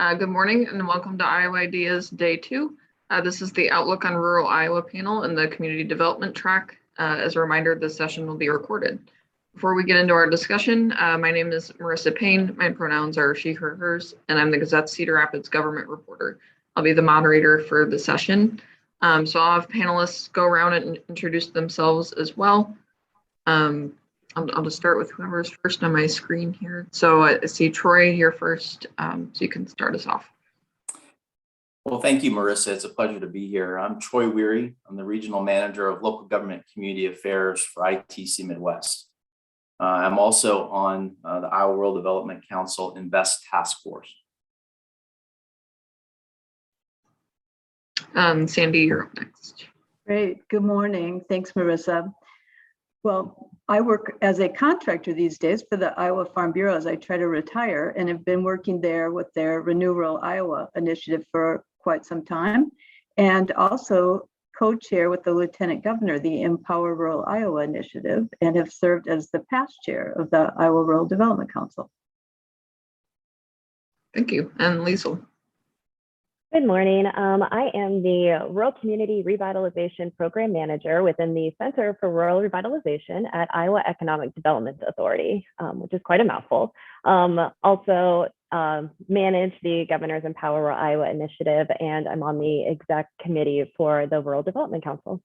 Good morning and welcome to Iowa Ideas Day 2. This is the Outlook on Rural Iowa panel in the Community Development track. As a reminder, this session will be recorded. Before we get into our discussion, my name is Marissa Payne. My pronouns are she, her, hers, and I'm the Gazette Cedar Rapids government reporter. I'll be the moderator for the session. So I'll have panelists go around and introduce themselves as well. I'll just start with whoever's first on my screen here. So I see Troy here first, so you can start us off. Well, thank you, Marissa. It's a pleasure to be here. I'm Troy Weary. I'm the Regional Manager of Local Government Community Affairs for ITC Midwest. I'm also on the Iowa Rural Development Council Invest Task Force. Sandy, you're up next. Great. Good morning. Thanks, Marissa. Well, I work as a contractor these days for the Iowa Farm Bureau as I try to retire, and have been working there with their Renew Rural Iowa initiative for quite some time, and also co-chair with the Lieutenant Governor, the Empower Rural Iowa initiative, and have served as the past chair of the Iowa Rural Development Council. Thank you. And Liesl. Good morning. I am the Rural Community Revitalization Program Manager within the Center for Rural Revitalization at Iowa Economic Development Authority, which is quite a mouthful. Also manage the Governor's Empower Rural Iowa initiative, and I'm on the exec committee for the Rural Development Council.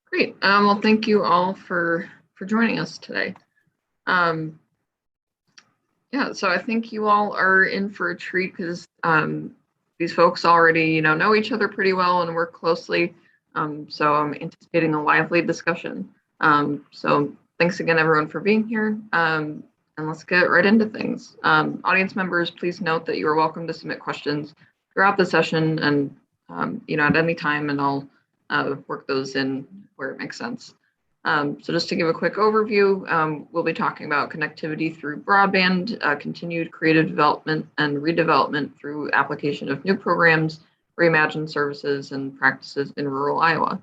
Great. Well, thank you all for joining us today. Yeah, so I think you all are in for a treat because these folks already, know each other pretty well and work closely. So I'm anticipating a lively discussion. So thanks again, everyone, for being here. And let's get right into things. Audience members, please note that you are welcome to submit questions throughout the session and, at any time, and I'll work those in where it makes sense. So just to give a quick overview, we'll be talking about connectivity through broadband, continued creative development and redevelopment through application of new programs, reimagined services and practices in rural Iowa.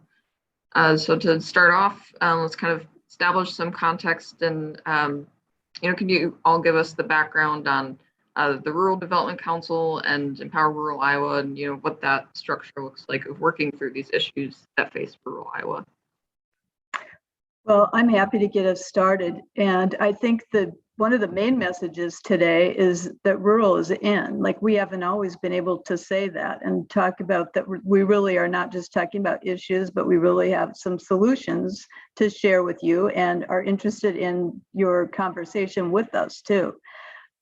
So to start off, let's kind of establish some context and, can you all give us the background on the Rural Development Council and Empower Rural Iowa and, what that structure looks like of working through these issues that face rural Iowa? Well, I'm happy to get us started. And I think that one of the main messages today is that rural is in. Like, we haven't always been able to say that and talk about that. We really are not just talking about issues, but we really have some solutions to share with you and are interested in your conversation with us too.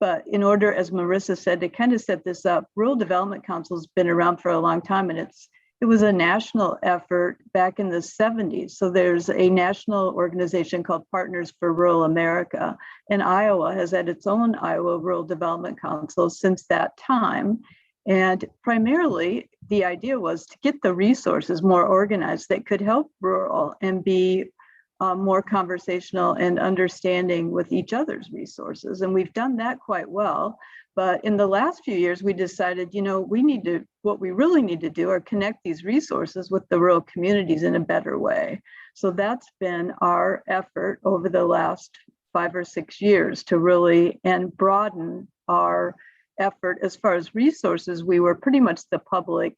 But in order, as Marissa said, to kind of set this up, Rural Development Council has been around for a long time, and it was a national effort back in the 70s. So there's a national organization called Partners for Rural America, and Iowa has had its own Iowa Rural Development Council since that time. And primarily, the idea was to get the resources more organized that could help rural and be more conversational and understanding with each other's resources. And we've done that quite well. But in the last few years, we decided, what we really need to do are connect these resources with the rural communities in a better way. So that's been our effort over the last 5 or 6 years to really and broaden our effort. As far as resources, we were pretty much the public,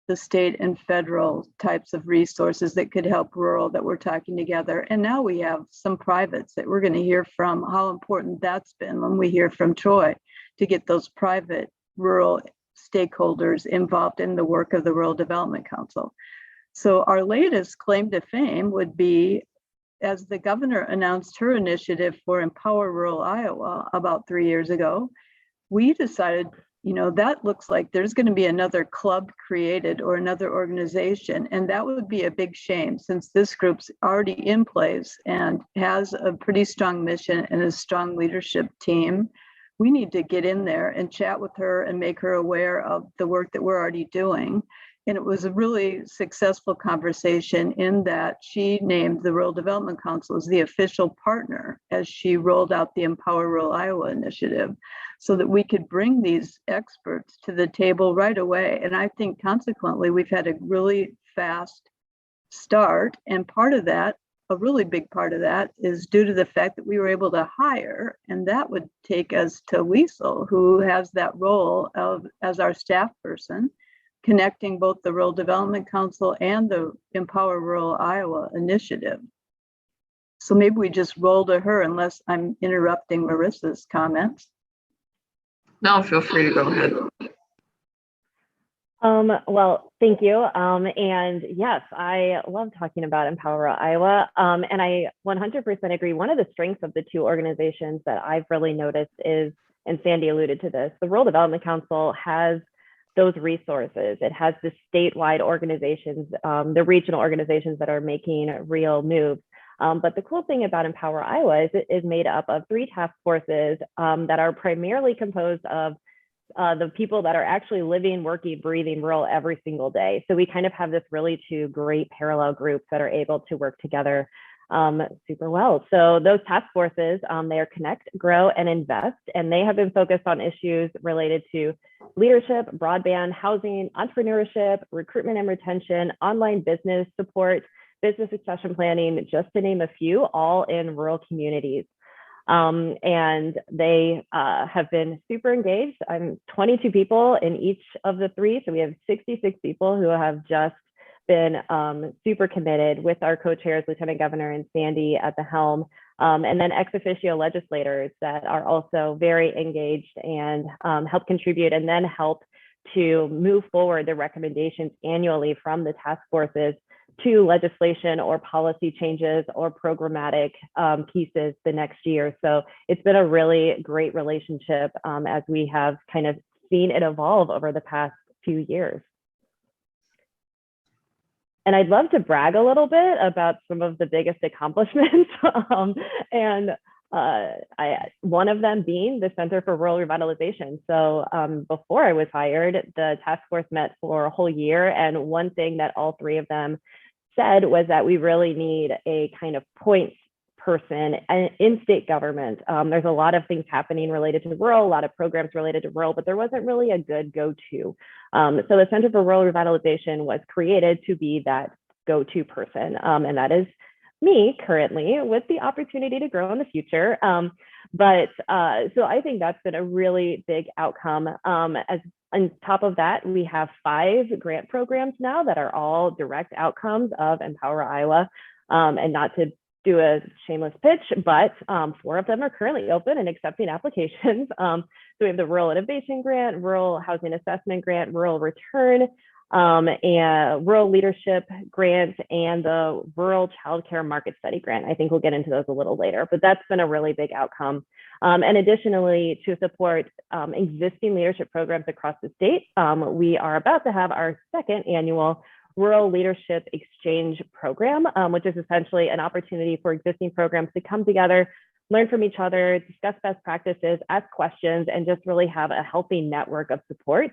the state and federal types of resources that could help rural that we're talking together. And now we have some privates that we're going to hear from, how important that's been when we hear from Troy, to get those private rural stakeholders involved in the work of the Rural Development Council. So our latest claim to fame would be, as the governor announced her initiative for Empower Rural Iowa about 3 years ago, we decided, that looks like there's going to be another club created or another organization. And that would be a big shame, since this group's already in place and has a pretty strong mission and a strong leadership team. We need to get in there and chat with her and make her aware of the work that we're already doing. And it was a really successful conversation in that she named the Rural Development Council as the official partner as she rolled out the Empower Rural Iowa initiative, so that we could bring these experts to the table right away. And I think consequently, we've had a really fast start. And part of that a really big part of that is due to the fact that we were able to hire, and that would take us to Liesl, who has that role of as our staff person, connecting both the Rural Development Council and the Empower Rural Iowa initiative. So maybe we just roll to her, unless I'm interrupting Marissa's comments. No, feel free to go ahead. Well, thank you. And yes, I love talking about Empower Iowa. And I 100% agree. One of the strengths of the two organizations that I've really noticed is, and Sandy alluded to this, the Rural Development Council has those resources. It has the statewide organizations, the regional organizations that are making real moves. But the cool thing about Empower Iowa is it is made up of 3 task forces that are primarily composed of the people that are actually living, working, breathing rural every single day. So we kind of have this really 2 great parallel groups that are able to work together super well. So those task forces, they are Connect, Grow, and Invest, and they have been focused on issues related to leadership, broadband, housing, entrepreneurship, recruitment and retention, online business support, business succession planning, just to name a few, all in rural communities. And they have been super engaged. I'm 22 people in each of the 3. So we have 66 people who have just been super committed, with our co-chairs, Lieutenant Governor and Sandy at the helm. And then ex officio legislators that are also very engaged and help contribute and then help to move forward the recommendations annually from the task forces to legislation or policy changes or programmatic pieces the next year. So it's been a really great relationship as we have kind of seen it evolve over the past few years. And I'd love to brag a little bit about some of the biggest accomplishments. One of them being the Center for Rural Revitalization. So before I was hired, the task force met for a whole year. And one thing that all 3 of them said was that we really need a kind of points person in state government. There's a lot of things happening related to rural, a lot of programs related to rural, but there wasn't really a good go-to. So the Center for Rural Revitalization was created to be that go-to person. And that is me currently, with the opportunity to grow in the future. So I think that's been a really big outcome. As on top of that, we have 5 grant programs now that are all direct outcomes of Empower Iowa. And not to do a shameless pitch, but 4 of them are currently open and accepting applications. So we have the Rural Innovation Grant, Rural Housing Assessment Grant, Rural Return, and Rural Leadership Grant, and the Rural Child Care Market Study Grant. I think we'll get into those a little later, but that's been a really big outcome. And additionally, to support existing leadership programs across the state, we are about to have our 2nd annual Rural Leadership Exchange Program, which is essentially an opportunity for existing programs to come together, learn from each other, discuss best practices, ask questions, and just really have a healthy network of support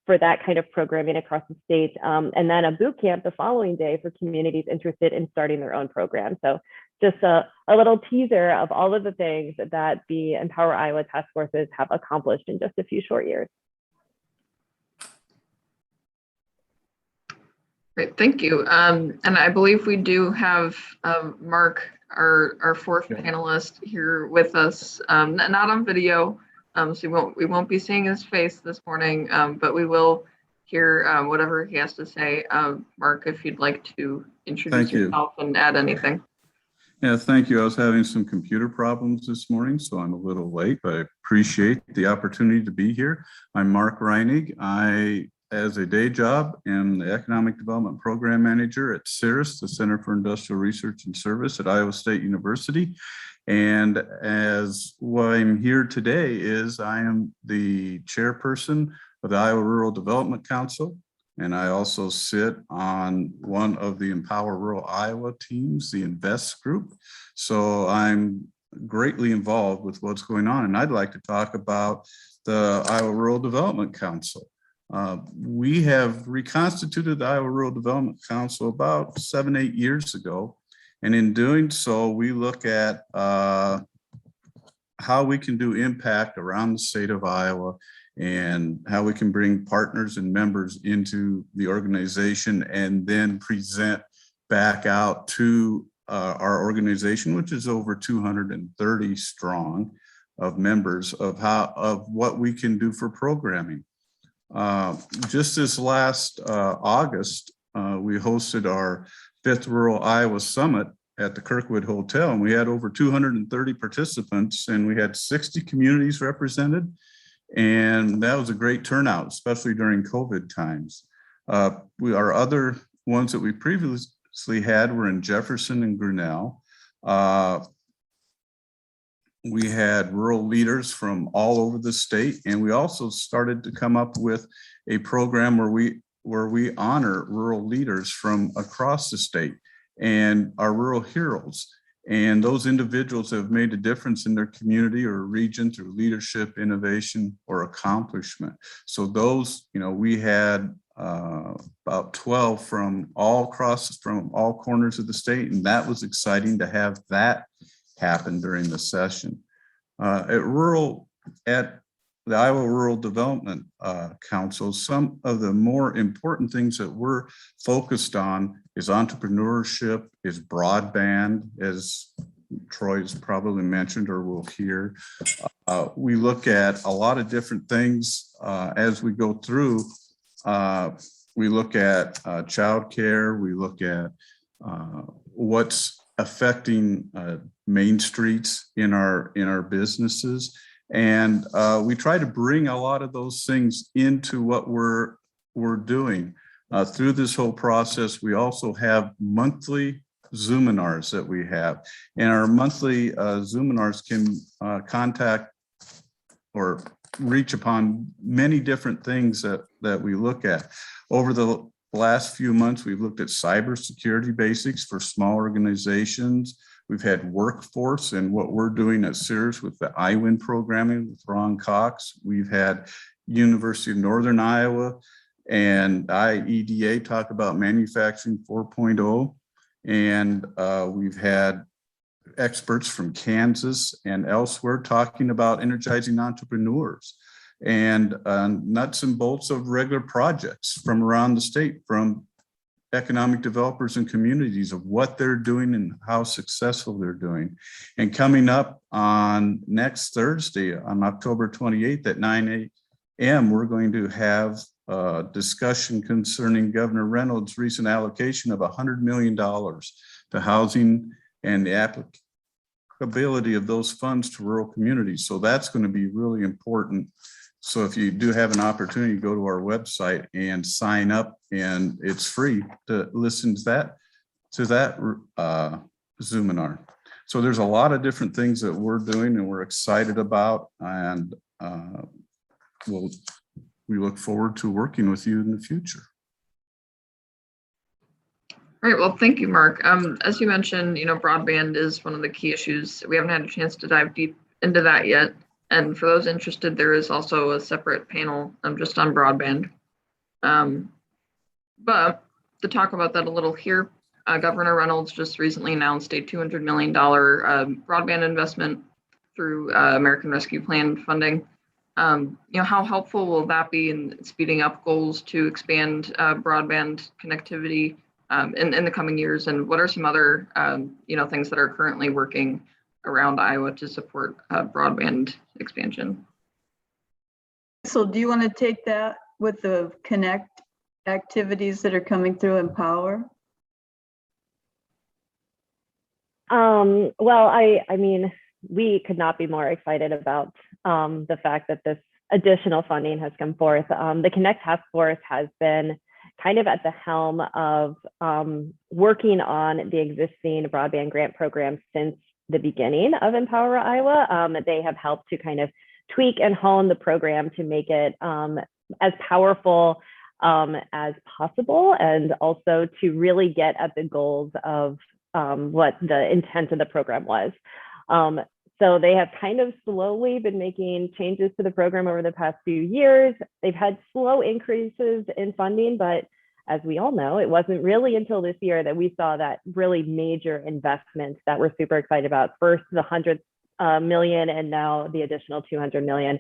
for that kind of programming across the state. And then a boot camp the following day for communities interested in starting their own program. So just a little teaser of all of the things that the Empower Iowa task forces have accomplished in just a few short years. Great, thank you. And I believe we do have Mark, our 4th panelist, here with us, not on video, so we won't be seeing his face this morning, but we will hear whatever he has to say. Mark, if you'd like to introduce yourself and add anything. Yeah, thank you. I was having some computer problems this morning, so I'm a little late, but I appreciate the opportunity to be here. I'm Mark Reinig. I, as a day job, am the Economic Development Program Manager at CIRS, the Center for Industrial Research and Service at Iowa State University. And as what I'm here today is I am the chairperson of the Iowa Rural Development Council. And I also sit on one of the Empower Rural Iowa teams, the Invest group. So I'm greatly involved with what's going on. And I'd like to talk about the Iowa Rural Development Council. We have reconstituted the Iowa Rural Development Council about 7-8 years ago. And in doing so, we look at how we can do impact around the state of Iowa and how we can bring partners and members into the organization and then present back out to our organization, which is over 230 strong of members, of what we can do for programming. Just this last August, we hosted our 5th Rural Iowa Summit at the Kirkwood Hotel, and we had over 230 participants, and we had 60 communities represented. And that was a great turnout, especially during COVID times. Our other ones that we previously had were in Jefferson and Grinnell. We had rural leaders from all over the state, and we also started to come up with a program where we honor rural leaders from across the state and our rural heroes. And those individuals have made a difference in their community or region through leadership, innovation, or accomplishment. So those, we had about 12 from all corners of the state, and that was exciting to have that happen during the session. At the Iowa Rural Development Council, some of the more important things that we're focused on is entrepreneurship, is broadband, as Troy's probably mentioned or will hear. We look at a lot of different things as we go through. We look at childcare, we look at what's affecting main streets in our businesses. And we try to bring a lot of those things into what we're doing. Through this whole process, we also have monthly Zoominars that we have. And our monthly Zoominars can contact or reach upon many different things that we look at. Over the last few months, we've looked at cybersecurity basics for small organizations. We've had workforce and what we're doing at Sears with the iWin programming with Ron Cox. We've had University of Northern Iowa and IEDA talk about manufacturing 4.0. And we've had experts from Kansas and elsewhere talking about energizing entrepreneurs and nuts and bolts of regular projects from around the state, from economic developers and communities of what they're doing and how successful they're doing. And coming up on next Thursday, on October 28th at 9 a.m., we're going to have a discussion concerning Governor Reynolds' recent allocation of $100 million to housing and the applicability of those funds to rural communities. So that's going to be really important. So if you do have an opportunity, go to our website and sign up, and it's free to listen to that Zoominar. So there's a lot of different things that we're doing and we're excited about, and we look forward to working with you in the future. All right, well, thank you, Mark. As you mentioned, broadband is one of the key issues. We haven't had a chance to dive deep into that yet. And for those interested, there is also a separate panel just on broadband. But to talk about that a little here, Governor Reynolds just recently announced a $200 million broadband investment through American Rescue Plan funding. How helpful will that be in speeding up goals to expand broadband connectivity in the coming years? And what are some other things that are currently working around Iowa to support broadband expansion? So do you want to take that with the Connect activities that are coming through Empower? Well, I mean, we could not be more excited about the fact that this additional funding has come forth. The Connect Task Force has been kind of at the helm of working on the existing broadband grant program since the beginning of Empower Iowa. They have helped to kind of tweak and hone the program to make it as powerful as possible, and also to really get at the goals of what the intent of the program was. So they have kind of slowly been making changes to the program over the past few years. They've had slow increases in funding, but as we all know, it wasn't really until this year that we saw that really major investment that we're super excited about. First, the $100 million, and now the additional $200 million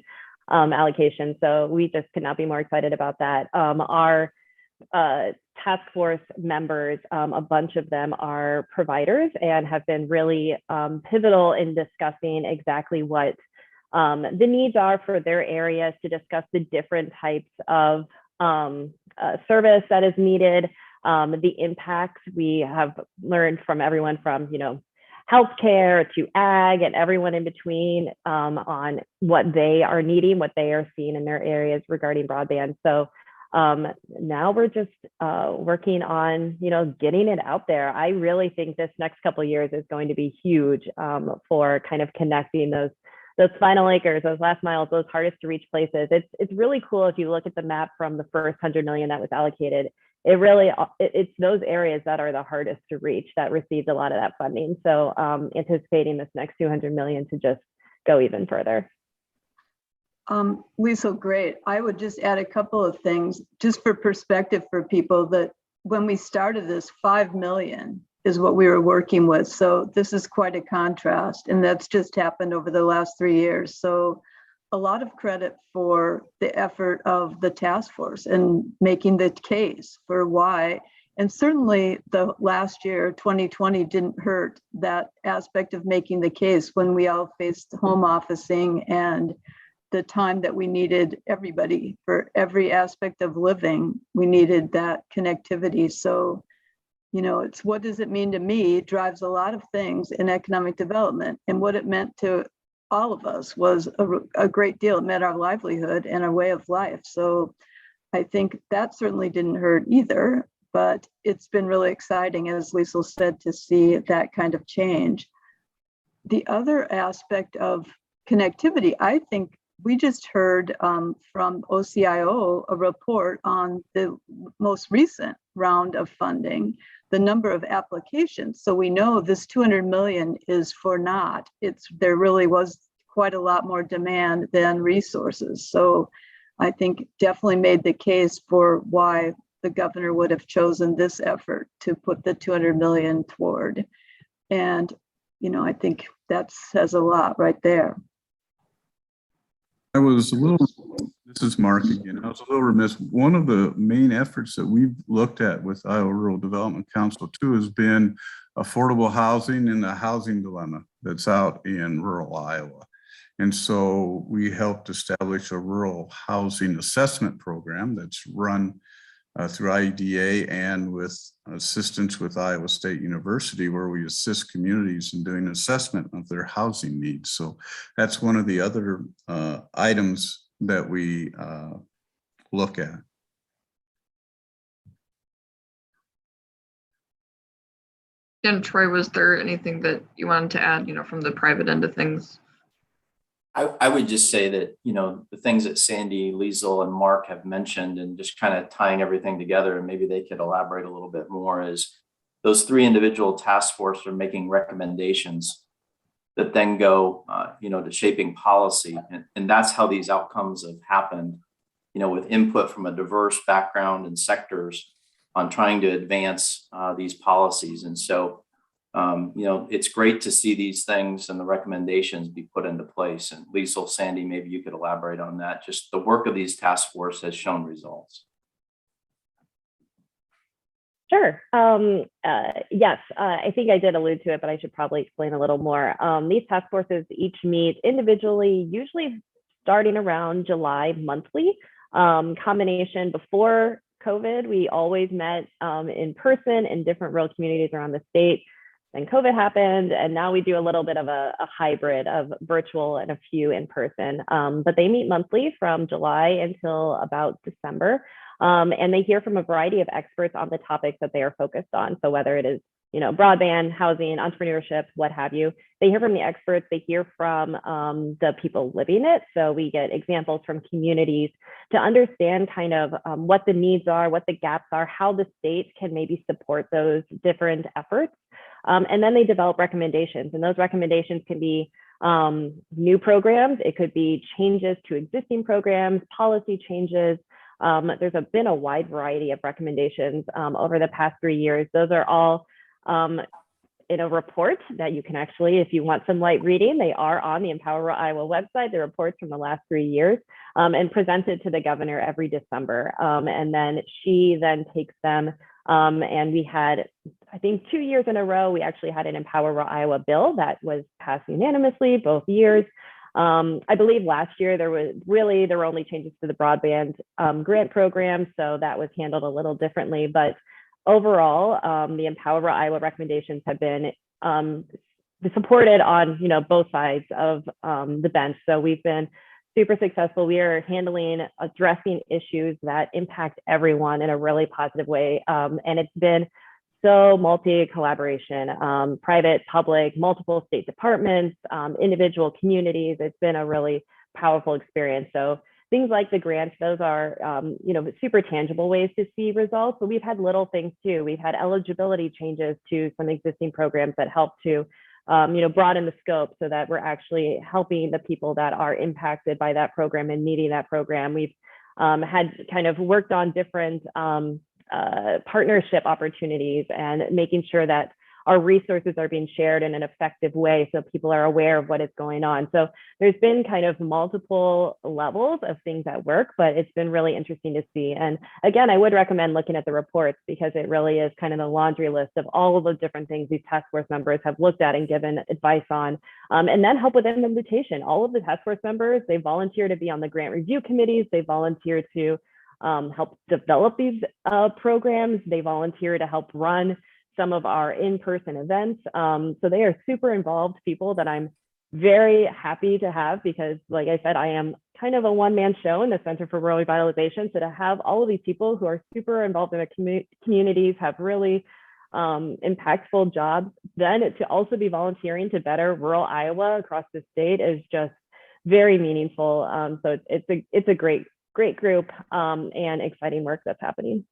allocation. So we just could not be more excited about that. Our task force members, a bunch of them are providers and have been really pivotal in discussing exactly what the needs are for their areas, to discuss the different types of service that is needed, the impacts. We have learned from everyone from, healthcare to ag and everyone in between, on what they are needing, what they are seeing in their areas regarding broadband. So now we're just working on, getting it out there. I really think this next couple of years is going to be huge for kind of connecting those final acres, those last miles, those hardest to reach places. It's really cool if you look at the map from the first 100 million that was allocated. It's those areas that are the hardest to reach that received a lot of that funding. So anticipating this next 200 million to just go even further. Liesl, great. I would just add a couple of things just for perspective for people, that when we started this, 5 million is what we were working with. So this is quite a contrast, and that's just happened over the last 3 years. So a lot of credit for the effort of the task force and making the case for why. And certainly the last year, 2020, didn't hurt that aspect of making the case when we all faced home officing and the time that we needed everybody for every aspect of living. We needed that connectivity. So, it's what does it mean to me drives a lot of things in economic development, and what it meant to all of us was a great deal. It meant our livelihood and our way of life. So I think that certainly didn't hurt either, but it's been really exciting, as Liesl said, to see that kind of change. The other aspect of connectivity, I think we just heard from OCIO a report on the most recent round of funding, the number of applications. So we know this 200 million is for naught. There really was quite a lot more demand than resources. So I think definitely made the case for why the governor would have chosen this effort to put the 200 million toward. And, I think that says a lot right there. This is Mark again. I was a little remiss. One of the main efforts that we've looked at with Iowa Rural Development Council too has been affordable housing and the housing dilemma that's out in rural Iowa. And so we helped establish a rural housing assessment program that's run through IEDA and with assistance with Iowa State University, where we assist communities in doing assessment of their housing needs. So that's one of the other items that we look at. And Troy, was there anything that you wanted to add, from the private end of things? I would just say that, the things that Sandy, Liesl, and Mark have mentioned, and just kind of tying everything together, and maybe they could elaborate a little bit more, is those 3 individual task forces are making recommendations that then go, to shaping policy. And that's how these outcomes have happened, with input from a diverse background and sectors on trying to advance these policies. And so, it's great to see these things and the recommendations be put into place. And Liesl, Sandy, maybe you could elaborate on that. Just the work of these task force has shown results. Sure. Yes, I think I did allude to it, but I should probably explain a little more. These task forces each meet individually, usually starting around July monthly. Combination before COVID, we always met in person in different rural communities around the state. Then COVID happened, and now we do a little bit of a hybrid of virtual and a few in person. But they meet monthly from July until about December. And they hear from a variety of experts on the topics that they are focused on. So whether it is, broadband, housing, entrepreneurship, what have you, they hear from the experts, they hear from the people living it. So we get examples from communities to understand kind of what the needs are, what the gaps are, how the state can maybe support those different efforts. And then they develop recommendations, and those recommendations can be new programs. It could be changes to existing programs, policy changes. There's been a wide variety of recommendations over the past 3 years. Those are all in a report that you can actually, if you want some light reading, they are on the Empower Rural Iowa website, the reports from the last 3 years, and presented to the governor every December. And then she then takes them, and we had, I think 2 years in a row, we actually had an Empower Rural Iowa bill that was passed unanimously both years. I believe last year there were only changes to the broadband grant program, so that was handled a little differently. But overall, the Empower Rural Iowa recommendations have been supported on both sides of the bench. So we've been super successful. We are addressing issues that impact everyone in a really positive way, and it's been so multi-collaboration, private, public, multiple state departments, individual communities. It's been a really powerful experience. So things like the grants, those are super tangible ways to see results, but we've had little things too. We've had eligibility changes to some existing programs that help to broaden the scope so that we're actually helping the people that are impacted by that program and needing that program. We've had kind of worked on different partnership opportunities and making sure that our resources are being shared in an effective way so people are aware of what is going on. So there's been kind of multiple levels of things at work, but it's been really interesting to see. And again, I would recommend looking at the reports because it really is kind of the laundry list of all of the different things these task force members have looked at and given advice on, and then help with implementation. All of the task force members, they volunteer to be on the grant review committees, they volunteer to help develop these programs, they volunteer to help run some of our in-person events. So they are super involved people that I'm very happy to have because, like I said, I am kind of a one-man show in the Center for Rural Revitalization. So to have all of these people who are super involved in their communities, have really impactful jobs, then to also be volunteering to better rural Iowa across the state is just very meaningful. So it's a great group and exciting work that's happening.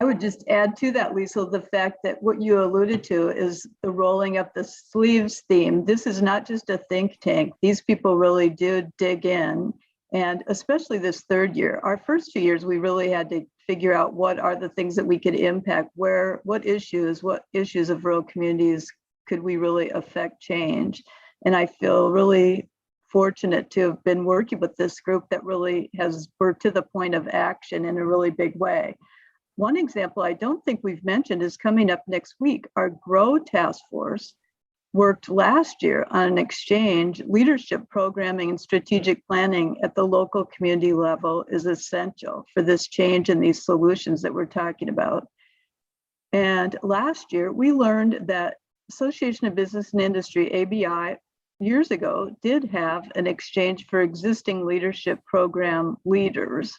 I would just add to that, Liesl, the fact that what you alluded to is the rolling up the sleeves theme. This is not just a think tank. These people really do dig in, and especially this third year. Our first 2 years, we really had to figure out what are the things that we could impact, what issues of rural communities could we really affect change. And I feel really fortunate to have been working with this group that really has worked to the point of action in a really big way. One example I don't think we've mentioned is coming up next week. Our GROW task force worked last year on an exchange. Leadership programming and strategic planning at the local community level is essential for this change and these solutions that we're talking about. And last year, we learned that Association of Business and Industry, ABI, years ago did have an exchange for existing leadership program leaders,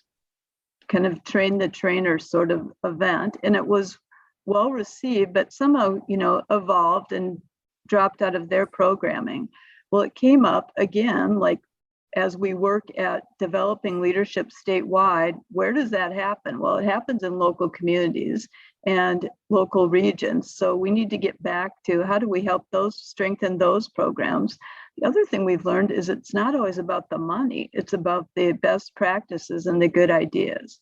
kind of train the trainer sort of event. And it was well received, but somehow, evolved and dropped out of their programming. Well, it came up again, like as we work at developing leadership statewide, where does that happen? Well, it happens in local communities and local regions. So we need to get back to how do we help strengthen those programs. The other thing we've learned is it's not always about the money, it's about the best practices and the good ideas.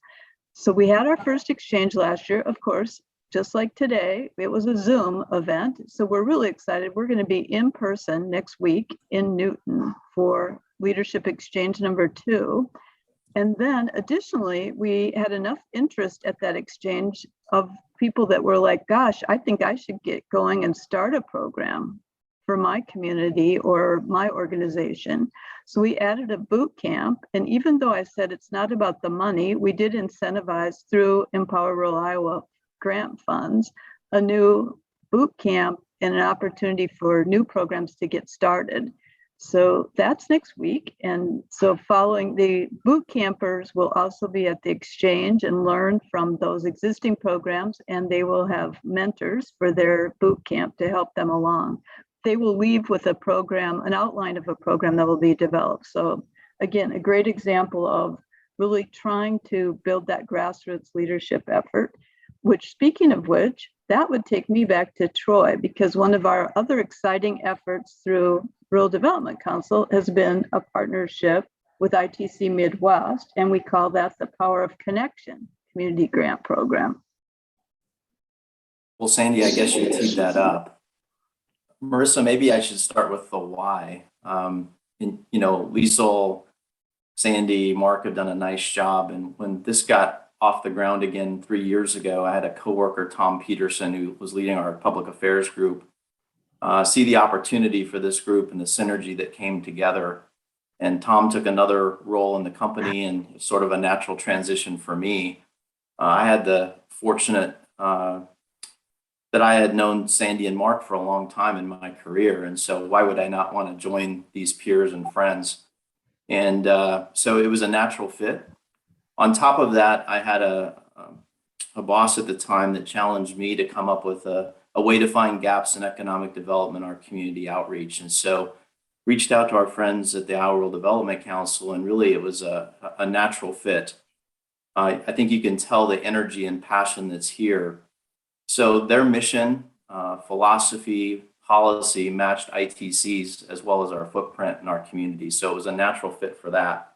So we had our first exchange last year, of course, just like today, it was a Zoom event. So we're really excited. We're going to be in person next week in Newton for Leadership Exchange number 2. And then additionally, we had enough interest at that exchange of people that were like, gosh, I think I should get going and start a program for my community or my organization. So we added a boot camp. And even though I said it's not about the money, we did incentivize through Empower Rural Iowa grant funds, a new boot camp and an opportunity for new programs to get started. So that's next week. And so following the boot campers will also be at the exchange and learn from those existing programs, and they will have mentors for their boot camp to help them along. They will leave with a program, an outline of a program that will be developed. So again, a great example of really trying to build that grassroots leadership effort, which, speaking of which, that would take me back to Troy, because one of our other exciting efforts through Rural Development Council has been a partnership with ITC Midwest, and we call that the Power of Connection Community Grant Program. Well, Sandy, I guess you teed that up. Marissa, maybe I should start with the why. Liesl, Sandy, Mark have done a nice job. And when this got off the ground again 3 years ago, I had a coworker, Tom Peterson, who was leading our public affairs group, see the opportunity for this group and the synergy that came together. And Tom took another role in the company and sort of a natural transition for me. I had the fortunate that I had known Sandy and Mark for a long time in my career. And so why would I not want to join these peers and friends? And so it was a natural fit. On top of that, I had a boss at the time that challenged me to come up with a way to find gaps in economic development, our community outreach. And so reached out to our friends at the Iowa Rural Development Council, and really it was a natural fit. I think you can tell the energy and passion that's here. So their mission, philosophy, policy matched ITC's as well as our footprint in our community. So it was a natural fit for that.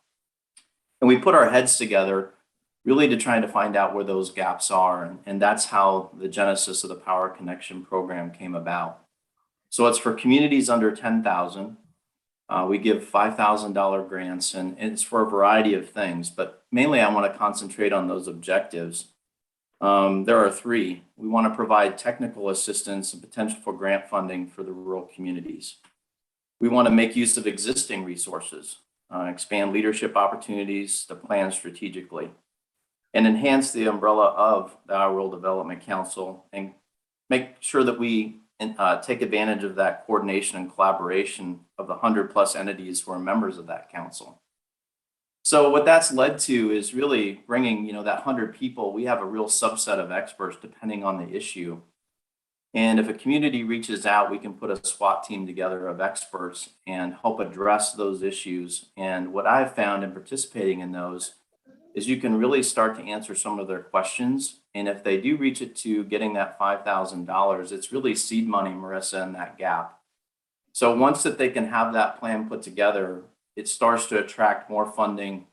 And we put our heads together really to try to find out where those gaps are. And that's how the genesis of the Power Connection program came about. So it's for communities under 10,000. We give $5,000 grants, and it's for a variety of things, but mainly I want to concentrate on those objectives. There are three. We want to provide technical assistance and potential for grant funding for the rural communities. We want to make use of existing resources, expand leadership opportunities to plan strategically, and enhance the umbrella of the Iowa Rural Development Council and make sure that we take advantage of that coordination and collaboration of the 100+ entities who are members of that council. So what that's led to is really bringing, that 100 people. We have a real subset of experts depending on the issue. And if a community reaches out, we can put a SWAT team together of experts and help address those issues. And what I've found in participating in those is you can really start to answer some of their questions. And if they do reach it to getting that $5,000, it's really seed money, Marissa, in that gap. So once that they can have that plan put together, it starts to attract more funding,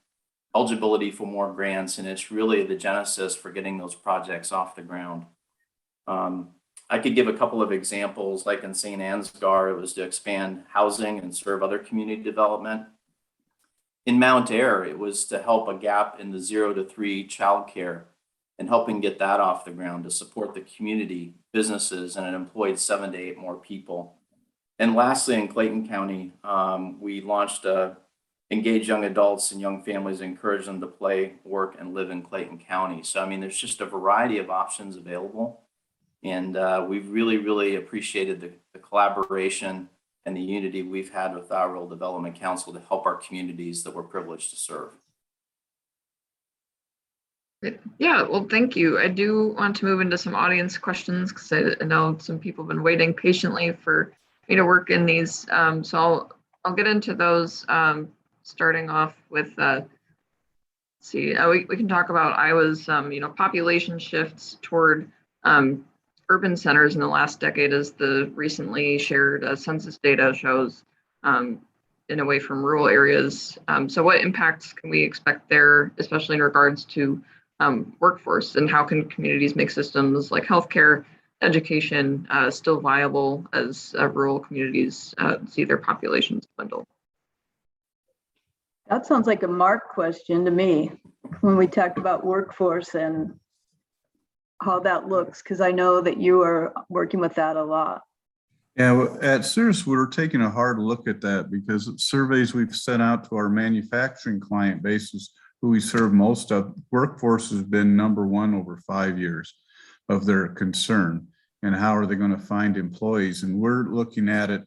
eligibility for more grants, and it's really the genesis for getting those projects off the ground. I could give a couple of examples, like in St. Ansgar, it was to expand housing and serve other community development. In Mount Air, it was to help a gap in the 0 to 3 childcare and helping get that off the ground to support the community, businesses, and it employed 7 to 8 more people. And lastly, in Clayton County, we launched Engage Young Adults and Young Families, encourage them to play, work, and live in Clayton County. So, there's just a variety of options available. And we've really, really appreciated the collaboration and the unity we've had with our Rural Development Council to help our communities that we're privileged to serve. Yeah, well, thank you. I do want to move into some audience questions because I know some people have been waiting patiently for me to work in these. So I'll get into those, starting off with, we can talk about Iowa's, population shifts toward urban centers in the last decade, as the recently shared census data shows, in away from rural areas. So what impacts can we expect there, especially in regards to workforce, and how can communities make systems like healthcare, education still viable as rural communities see their populations dwindle? That sounds like a Mark question to me when we talked about workforce and how that looks, because I know that you are working with that a lot. Yeah, at CIRS, we're taking a hard look at that because surveys we've sent out to our manufacturing client bases, who we serve most of, workforce has been #1 over 5 years of their concern. And how are they going to find employees? And we're looking at it,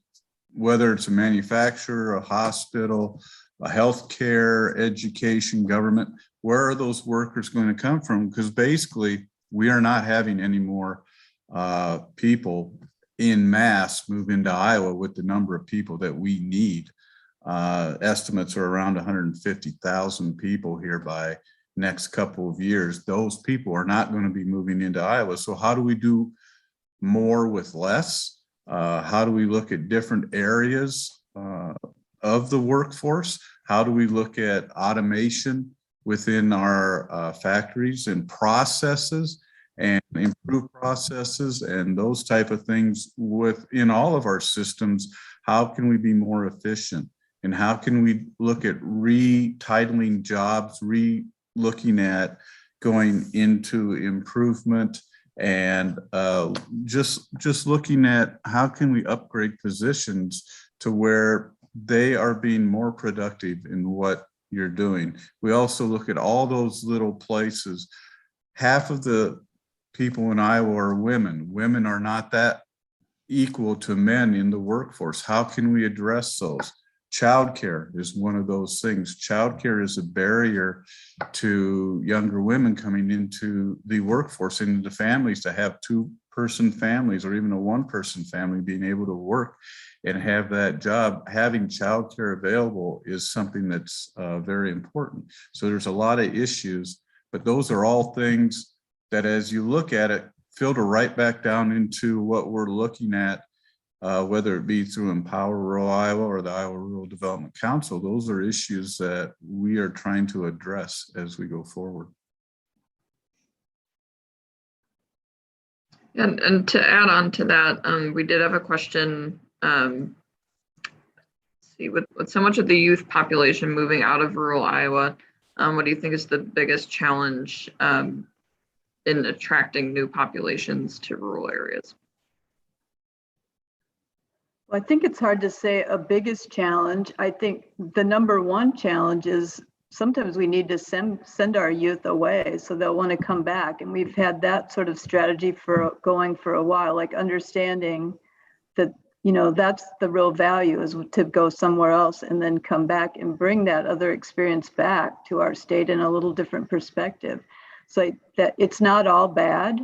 whether it's a manufacturer, a hospital, a healthcare, education, government, where are those workers going to come from? Because basically, we are not having any more people in mass move into Iowa with the number of people that we need. Estimates are around 150,000 people here by next couple of years. Those people are not going to be moving into Iowa. So how do we do more with less? How do we look at different areas of the workforce? How do we look at automation within our factories and processes, and improve processes and those type of things within all of our systems. How can we be more efficient? And how can we look at retitling jobs, looking at going into improvement, and just looking at how can we upgrade positions to where they are being more productive in what you're doing. We also look at all those little places. Half of the people in Iowa are women. Women are not that equal to men in the workforce. How can we address those? Childcare is one of those things. Childcare is a barrier to younger women coming into the workforce, into the families, to have two-person families or even a one-person family being able to work and have that job. Having childcare available is something that's very important. So there's a lot of issues, but those are all things that, as you look at it, filter right back down into what we're looking at, whether it be through Empower Rural Iowa or the Iowa Rural Development Council. Those are issues that we are trying to address as we go forward. And to add on to that, we did have a question. See, with so much of the youth population moving out of rural Iowa, what do you think is the biggest challenge in attracting new populations to rural areas? Well, I think it's hard to say a biggest challenge. I think the number one challenge is sometimes we need to send our youth away so they'll want to come back. And we've had that sort of strategy for going for a while, like understanding that, you know, that's the real value, is to go somewhere else and then come back and bring that other experience back to our state in a little different perspective. So that it's not all bad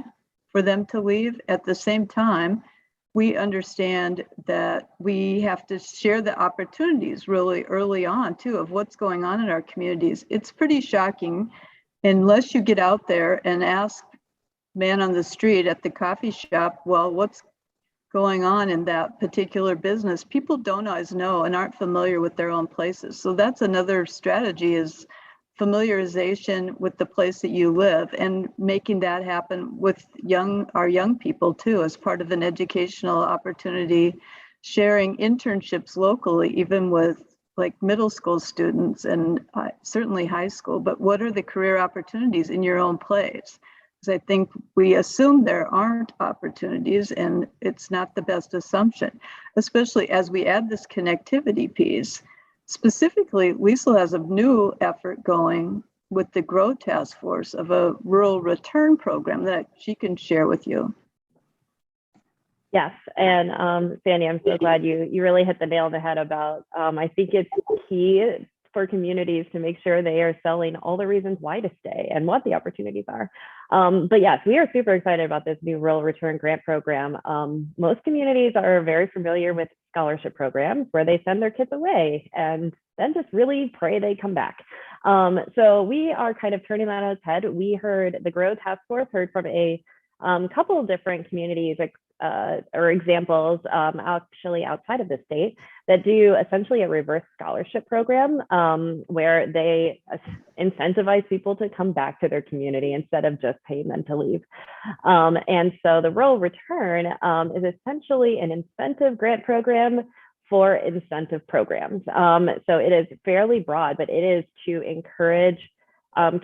for them to leave. At the same time, we understand that we have to share the opportunities really early on too of what's going on in our communities. It's pretty shocking unless you get out there and ask man on the street at the coffee shop, well, what's going on in that particular business? People don't always know and aren't familiar with their own places. So that's another strategy, is familiarization with the place that you live and making that happen with our young people too, as part of an educational opportunity, sharing internships locally, even with like middle school students and certainly high school. But what are the career opportunities in your own place? Because I think we assume there aren't opportunities, and it's not the best assumption, especially as we add this connectivity piece. Specifically, Liesl has a new effort going with the GROW Task Force of a rural return program that she can share with you. Yes, and Sandy, I'm so glad you really hit the nail on the head about, I think it's key for communities to make sure they are selling all the reasons why to stay and what the opportunities are. But yes, we are super excited about this new rural return grant program. Most communities are very familiar with scholarship programs where they send their kids away and then just really pray they come back. So we are kind of turning that on its head. We heard the GROW Task Force heard from a couple of different communities or examples actually outside of the state that do essentially a reverse scholarship program where they incentivize people to come back to their community instead of just paying them to leave. And so the rural return is essentially an incentive grant program for incentive programs. So it is fairly broad, but it is to encourage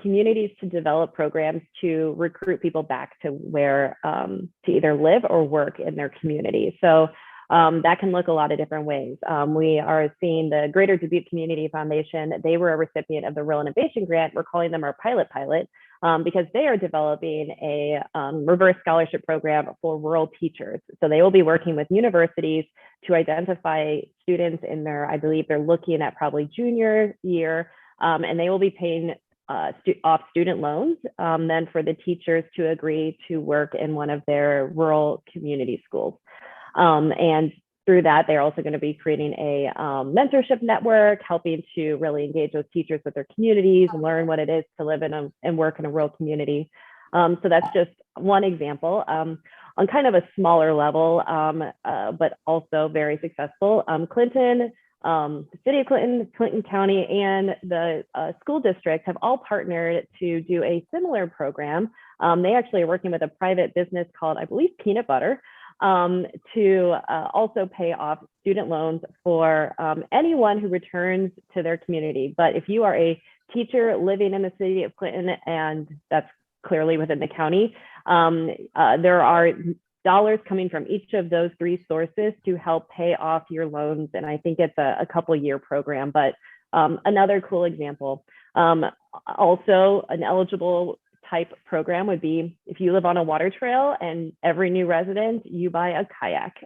communities to develop programs to recruit people back to where to either live or work in their community. So that can look a lot of different ways. We are seeing the Greater Dubuque Community Foundation. They were a recipient of the Rural Innovation Grant. We're calling them our pilot because they are developing a reverse scholarship program for rural teachers. So they will be working with universities to identify students in their, I believe they're looking at probably junior year, and they will be paying off student loans then for the teachers to agree to work in one of their rural community schools. And through that, they're also going to be creating a mentorship network, helping to really engage those teachers with their communities and learn what it is to live in and work in a rural community. So that's just one example. On kind of a smaller level, but also very successful. Clinton The city of Clinton, Clinton County, and the school district have all partnered to do a similar program. They actually are working with a private business called, I believe, Peanut Butter, to also pay off student loans for anyone who returns to their community. But if you are a teacher living in the city of Clinton, and that's clearly within the county, there are dollars coming from each of those three sources to help pay off your loans. And I think it's a couple-year program, but another cool example. Also, an eligible type program would be if you live on a water trail and every new resident, you buy a kayak,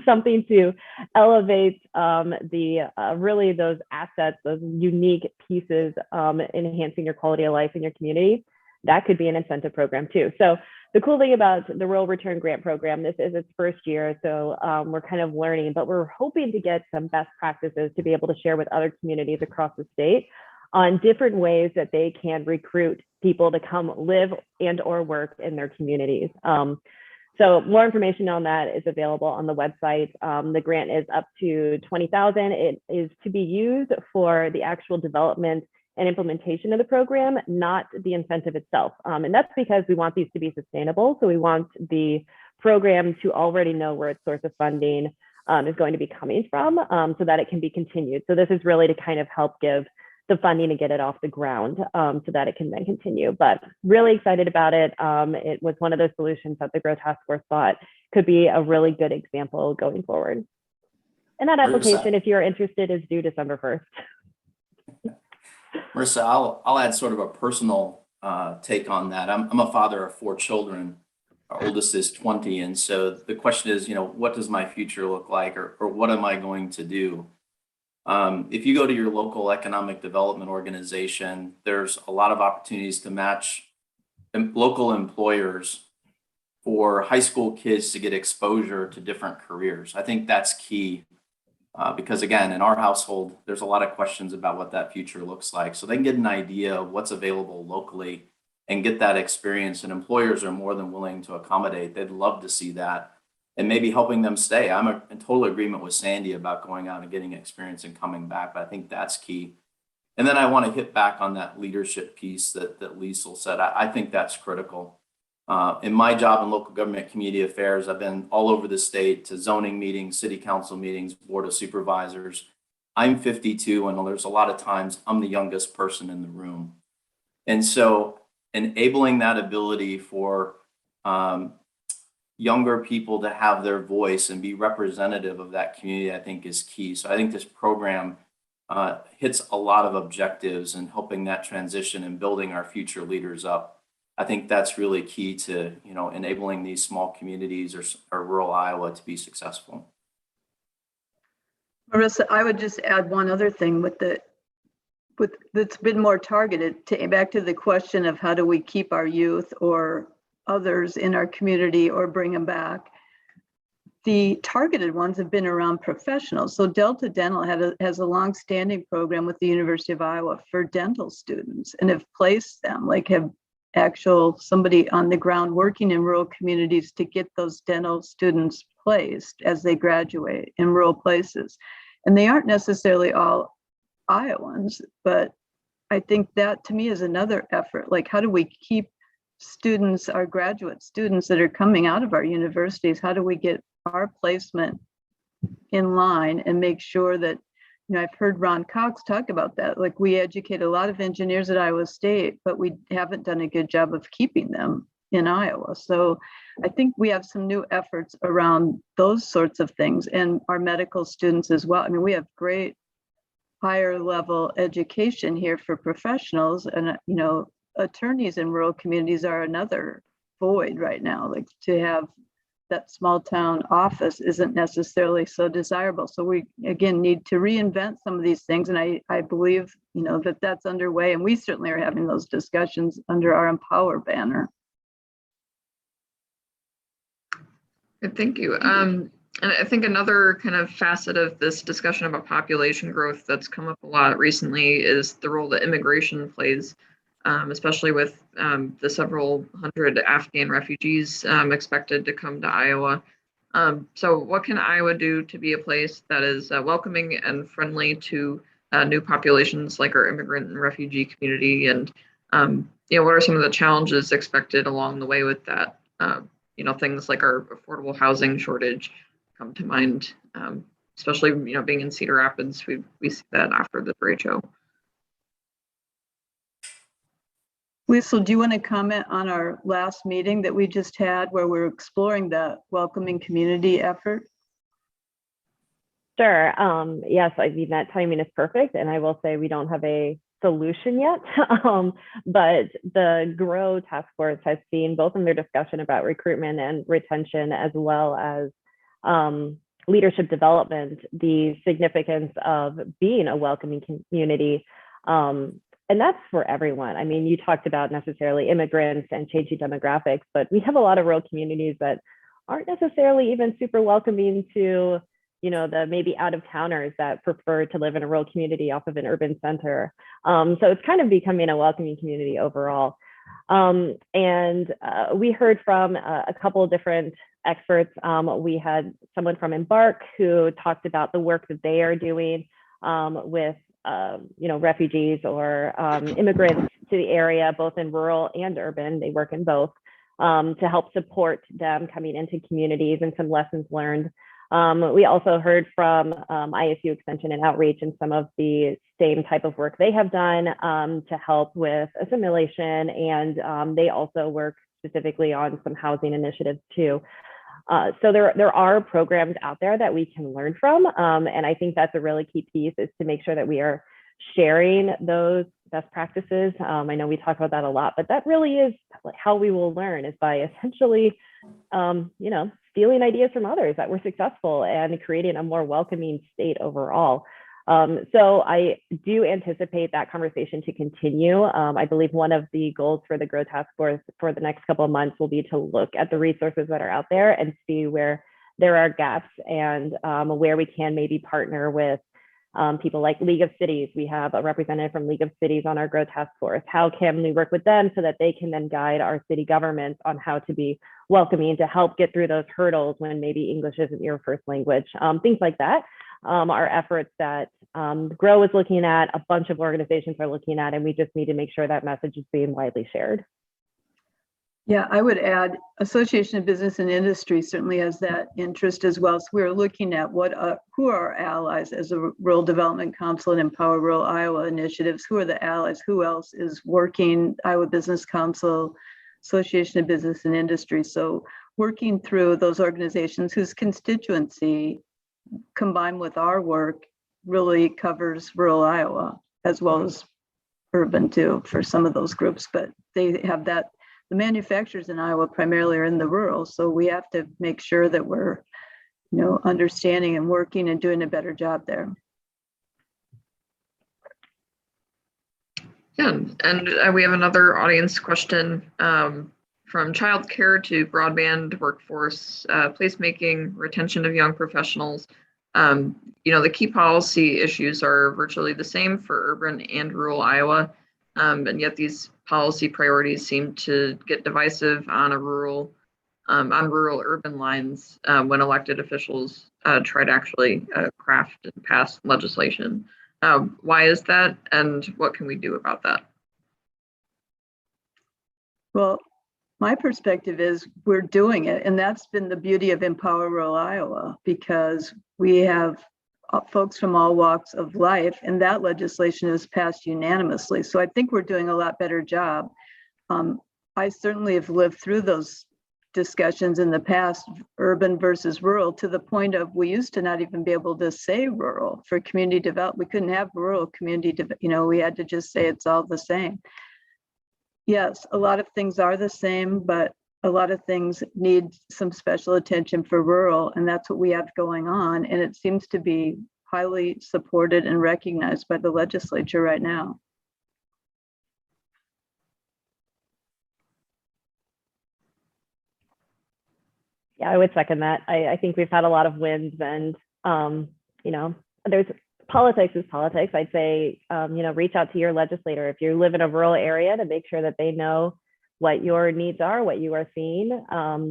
something to elevate really those assets, those unique pieces, enhancing your quality of life in your community. That could be an incentive program too. So the cool thing about the Rural Return Grant Program, this is its first year, so we're kind of learning, but we're hoping to get some best practices to be able to share with other communities across the state on different ways that they can recruit people to come live and or work in their communities. So more information on that is available on the website. The grant is up to $20,000. It is to be used for the actual development and implementation of the program, not the incentive itself. And that's because we want these to be sustainable. So we want the program to already know where its source of funding is going to be coming from, so that it can be continued. So this is really to kind of help give the funding to get it off the ground, so that it can then continue. But really excited about it. It was one of those solutions that the Grow Task Force thought could be a really good example going forward. And that application, if you're interested, is due December 1st. Marissa, I'll add sort of a personal take on that. I'm a father of 4 children. Our oldest is 20. And so the question is, what does my future look like, or what am I going to do? If you go to your local economic development organization, there's a lot of opportunities to match local employers for high school kids to get exposure to different careers. I think that's key. Because again, in our household, there's a lot of questions about what that future looks like. So they can get an idea of what's available locally and get that experience. And employers are more than willing to accommodate. They'd love to see that and maybe helping them stay. I'm in total agreement with Sandy about going out and getting experience and coming back. But I think that's key. And then I want to hit back on that leadership piece that Liesl said. I think that's critical. In my job in local government community affairs, I've been all over the state to zoning meetings, city council meetings, board of supervisors. I'm 52, and there's a lot of times I'm the youngest person in the room. And so enabling that ability for younger people to have their voice and be representative of that community, I think is key. So I think this program hits a lot of objectives in helping that transition and building our future leaders up. I think that's really key to, enabling these small communities or rural Iowa to be successful. Marissa, I would just add one other thing that's been more targeted back to the question of how do we keep our youth or others in our community or bring them back. The targeted ones have been around professionals. So Delta Dental has a long-standing program with the University of Iowa for dental students, and have placed them, have somebody on the ground working in rural communities to get those dental students placed as they graduate in rural places. And they aren't necessarily all Iowans, but I think that to me is another effort. How do we keep students, our graduate students that are coming out of our universities, how do we get our placement in line and make sure that, I've heard Ron Cox talk about that. We educate a lot of engineers at Iowa State, but we haven't done a good job of keeping them in Iowa. So I think we have some new efforts around those sorts of things, and our medical students as well. We have great higher level education here for professionals, and, attorneys in rural communities are another void right now. To have that small town office isn't necessarily so desirable. So we, again, need to reinvent some of these things. And I believe, that's underway. And we certainly are having those discussions under our Empower banner. Good, thank you. And I think another kind of facet of this discussion about population growth that's come up a lot recently is the role that immigration plays, especially with the several hundred Afghan refugees expected to come to Iowa. So what can Iowa do to be a place that is welcoming and friendly to new populations like our immigrant and refugee community? And, what are some of the challenges expected along the way with that? Things like our affordable housing shortage come to mind, especially, being in Cedar Rapids, we see that after the trade show. Liesl, do you want to comment on our last meeting that we just had where we're exploring the welcoming community effort? Sure. Yes, I mean, that timing is perfect. And I will say we don't have a solution yet, but the GROW task force has seen both in their discussion about recruitment and retention, as well as leadership development, the significance of being a welcoming community. And that's for everyone. I mean, you talked about necessarily immigrants and changing demographics, but we have a lot of rural communities that aren't necessarily even super welcoming to, the maybe out of towners that prefer to live in a rural community off of an urban center. So it's kind of becoming a welcoming community overall. And we heard from a couple of different experts. We had someone from Embark who talked about the work that they are doing with refugees or immigrants to the area, both in rural and urban. They work in both to help support them coming into communities and some lessons learned. We also heard from ISU Extension and Outreach and some of the same type of work they have done to help with assimilation. And they also work specifically on some housing initiatives too. So there are programs out there that we can learn from. And I think that's a really key piece, is to make sure that we are sharing those best practices. I know we talk about that a lot, but that really is how we will learn, is by essentially, stealing ideas from others that were successful and creating a more welcoming state overall. So I do anticipate that conversation to continue. I believe one of the goals for the GROW Task Force for the next couple of months will be to look at the resources that are out there and see where there are gaps and where we can maybe partner with people like League of Cities. We have a representative from League of Cities on our GROW Task Force. How can we work with them so that they can then guide our city governments on how to be welcoming, to help get through those hurdles when maybe English isn't your first language, things like that. Are efforts that GROW is looking at, a bunch of organizations are looking at, and we just need to make sure that message is being widely shared. Yeah, I would add Association of Business and Industry certainly has that interest as well. So we're looking at who are our allies as a Rural Development Council and Empower Rural Iowa initiatives. Who are the allies? Who else is working? Iowa Business Council, Association of Business and Industry. So working through those organizations whose constituency combined with our work really covers rural Iowa as well as urban too for some of those groups, but they have that. The manufacturers in Iowa primarily are in the rural, so we have to make sure that we're, understanding and working and doing a better job there. Yeah, and we have another audience question from childcare to broadband, workforce, placemaking, retention of young professionals. The key policy issues are virtually the same for urban and rural Iowa. And yet these policy priorities seem to get divisive on rural-urban lines when elected officials try to actually craft and pass legislation. Why is that, and what can we do about that? Well, my perspective is we're doing it, and that's been the beauty of Empower Rural Iowa, because we have folks from all walks of life, and that legislation is passed unanimously. So I think we're doing a lot better job. I certainly have lived through those discussions in the past, urban versus rural, to the point of we used to not even be able to say rural for community development. We couldn't have rural community, we had to just say it's all the same. Yes, a lot of things are the same, but a lot of things need some special attention for rural, and that's what we have going on. And it seems to be highly supported and recognized by the legislature right now. Yeah, I would second that. I think we've had a lot of wins, and there's politics is politics. I'd say, reach out to your legislator if you live in a rural area to make sure that they know what your needs are, what you are seeing.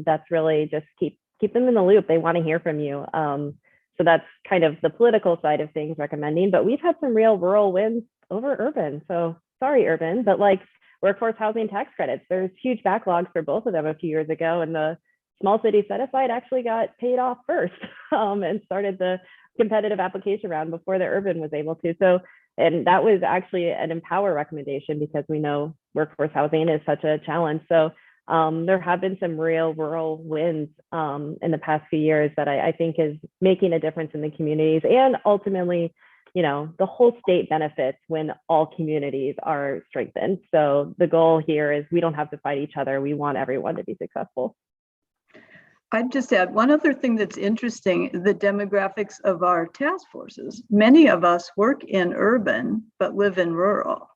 That's really just keep keep them in the loop. They want to hear from you. So that's kind of the political side of things recommending, but we've had some real rural wins over urban. So sorry, urban, but like workforce housing tax credits, there's huge backlogs for both of them a few years ago, and the small city set aside actually got paid off first and started the competitive application round before the urban was able to. So, and that was actually an Empower recommendation because we know workforce housing is such a challenge. So there have been some real rural wins in the past few years that I think is making a difference in the communities, and ultimately, you know, the whole state benefits when all communities are strengthened. So the goal here is we don't have to fight each other. We want everyone to be successful. I'd just add one other thing that's interesting, the demographics of our task forces. Many of us work in urban, but live in rural,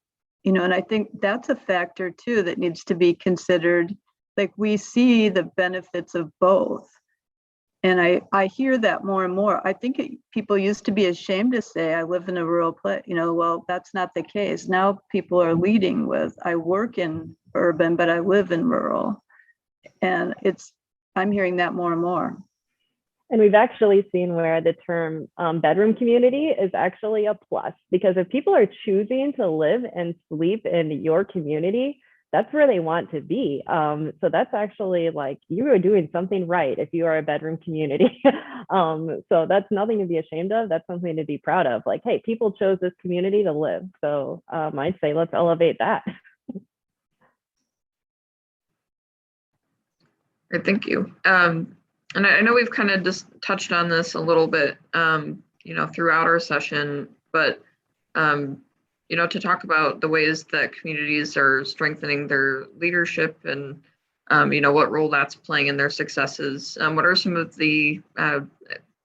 you know, and I think that's a factor too that needs to be considered. Like, we see the benefits of both. And I hear that more and more. I think people used to be ashamed to say, I live in a rural place, you know, well, that's not the case. Now people are leading with, I work in urban, but I live in rural. And I'm hearing that more and more. And we've actually seen where the term bedroom community is actually a plus, because if people are choosing to live and sleep in your community, that's where they want to be. So that's actually like, you are doing something right if you are a bedroom community. So that's nothing to be ashamed of. That's something to be proud of. Like, hey, people chose this community to live. So I'd say let's elevate that. Great, thank you. And I know we've kind of just touched on this a little bit, you know, throughout our session, but you know, to talk about the ways that communities are strengthening their leadership and, you know, what role that's playing in their successes. What are some of the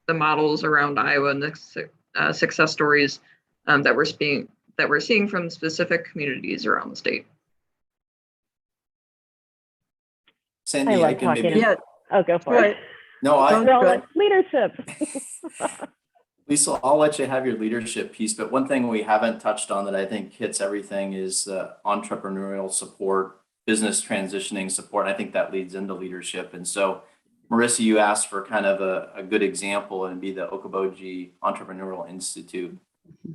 models around Iowa and the success stories that we're seeing from specific communities around the state? Sandy, I I love can talking. maybe. Yeah. Oh, go for Right. it. No, Go. Leadership. Liesl, I'll let you have your leadership piece, but one thing we haven't touched on that I think hits everything is entrepreneurial support, business transitioning support. I think that leads into leadership. And so, Marissa, you asked for kind of a good example, and be the Okoboji Entrepreneurial Institute.